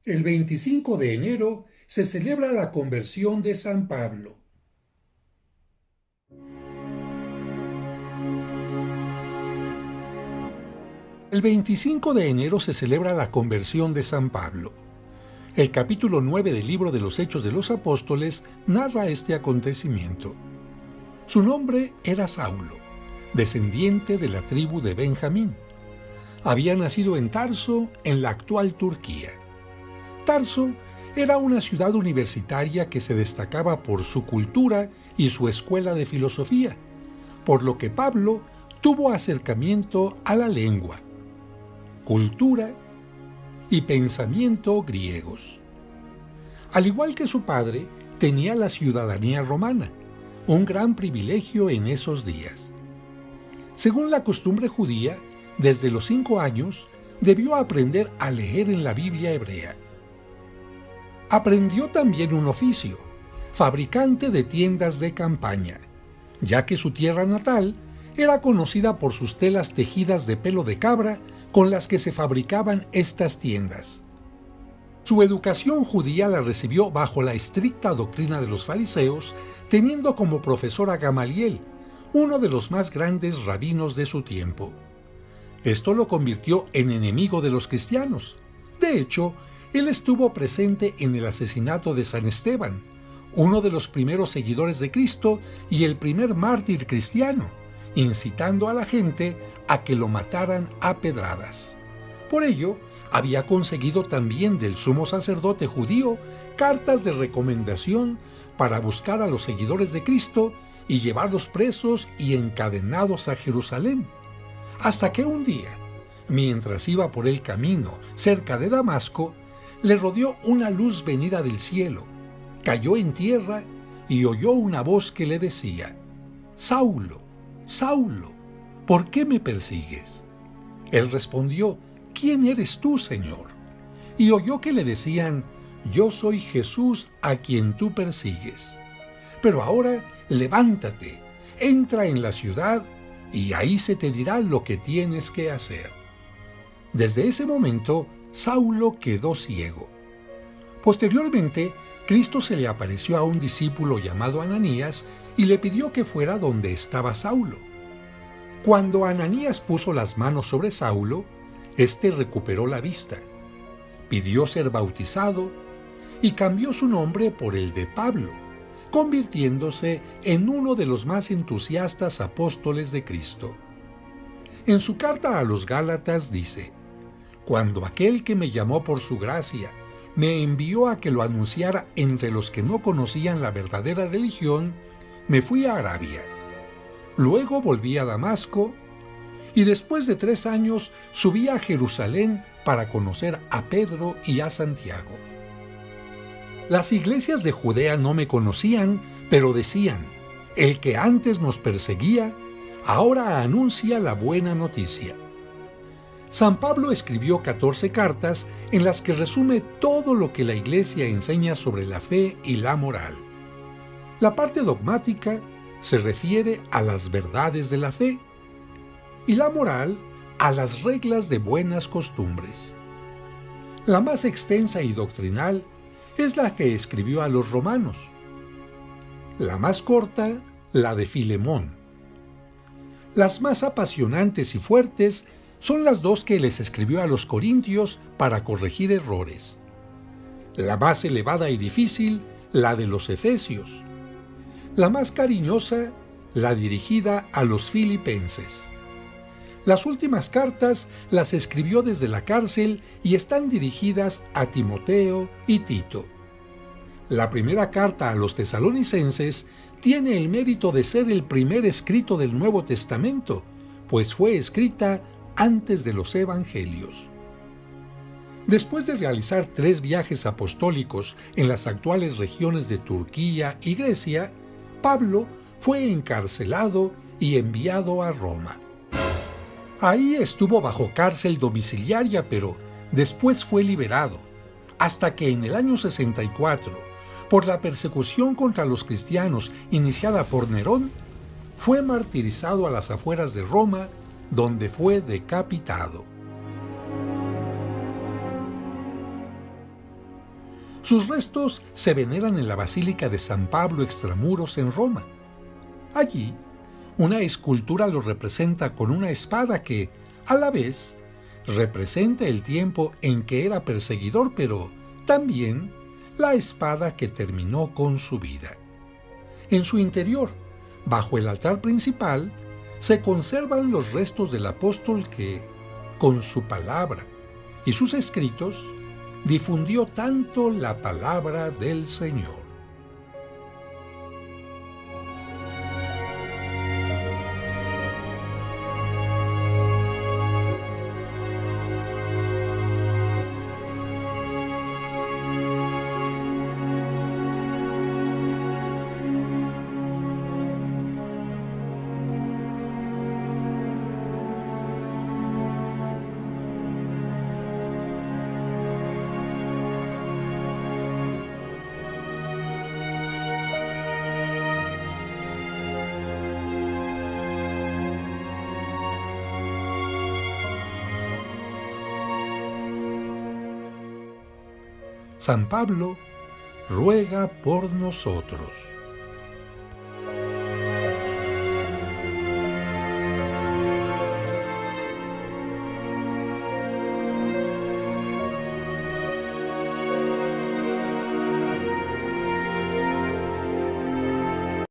El 25 de enero se celebra la conversión de San Pablo. El 25 de enero se celebra la conversión de San Pablo. El capítulo 9 del libro de los Hechos de los Apóstoles narra este acontecimiento. Su nombre era Saulo, descendiente de la tribu de Benjamín. Había nacido en Tarso, en la actual Turquía. Tarso era una ciudad universitaria que se destacaba por su cultura y su escuela de filosofía, por lo que Pablo tuvo acercamiento a la lengua, cultura y pensamiento griegos. Al igual que su padre, tenía la ciudadanía romana, un gran privilegio en esos días. Según la costumbre judía, desde los 5 años debió aprender a leer en la Biblia hebrea. Aprendió también un oficio, fabricante de tiendas de campaña, ya que su tierra natal era conocida por sus telas tejidas de pelo de cabra con las que se fabricaban estas tiendas. Su educación judía la recibió bajo la estricta doctrina de los fariseos, teniendo como profesor a Gamaliel, uno de los más grandes rabinos de su tiempo. Esto lo convirtió en enemigo de los cristianos. De hecho, él estuvo presente en el asesinato de San Esteban, uno de los primeros seguidores de Cristo y el primer mártir cristiano, incitando a la gente a que lo mataran a pedradas. Por ello, había conseguido también del sumo sacerdote judío cartas de recomendación para buscar a los seguidores de Cristo y llevarlos presos y encadenados a Jerusalén. Hasta que un día, mientras iba por el camino cerca de Damasco, le rodeó una luz venida del cielo, cayó en tierra y oyó una voz que le decía: «Saulo, Saulo, ¿por qué me persigues?». Él respondió: «¿Quién eres tú, Señor?». Y oyó que le decían: «Yo soy Jesús a quien tú persigues. Pero ahora levántate, entra en la ciudad y ahí se te dirá lo que tienes que hacer». Desde ese momento, Saulo quedó ciego. Posteriormente, Cristo se le apareció a un discípulo llamado Ananías y le pidió que fuera donde estaba Saulo. Cuando Ananías puso las manos sobre Saulo, éste recuperó la vista, pidió ser bautizado y cambió su nombre por el de Pablo, convirtiéndose en uno de los más entusiastas apóstoles de Cristo. En su carta a los Gálatas dice: «Cuando aquel que me llamó por su gracia me envió a que lo anunciara entre los que no conocían la verdadera religión, me fui a Arabia. Luego volví a Damasco y después de 3 años subí a Jerusalén para conocer a Pedro y a Santiago. Las iglesias de Judea no me conocían, pero decían: el que antes nos perseguía, ahora anuncia la buena noticia». San Pablo escribió 14 cartas en las que resume todo lo que la Iglesia enseña sobre la fe y la moral. La parte dogmática se refiere a las verdades de la fe y la moral a las reglas de buenas costumbres. La más extensa y doctrinal es la que escribió a los romanos. La más corta, la de Filemón. Las más apasionantes y fuertes son las 2 que les escribió a los corintios para corregir errores. La más elevada y difícil, la de los efesios. La más cariñosa, la dirigida a los filipenses. Las últimas cartas las escribió desde la cárcel y están dirigidas a Timoteo y Tito. La primera carta a los tesalonicenses tiene el mérito de ser el primer escrito del Nuevo Testamento, pues fue escrita antes de los evangelios. Después de realizar 3 viajes apostólicos en las actuales regiones de Turquía y Grecia, Pablo fue encarcelado y enviado a Roma. Ahí estuvo bajo cárcel domiciliaria, pero después fue liberado, hasta que en el año 64, por la persecución contra los cristianos iniciada por Nerón, fue martirizado a las afueras de Roma, donde fue decapitado. Sus restos se veneran en la Basílica de San Pablo Extramuros en Roma. Allí, una escultura lo representa con una espada que, a la vez, representa el tiempo en que era perseguidor, pero también la espada que terminó con su vida. En su interior, bajo el altar principal, se conservan los restos del apóstol que, con su palabra y sus escritos, difundió tanto la palabra del Señor. San Pablo ruega por nosotros.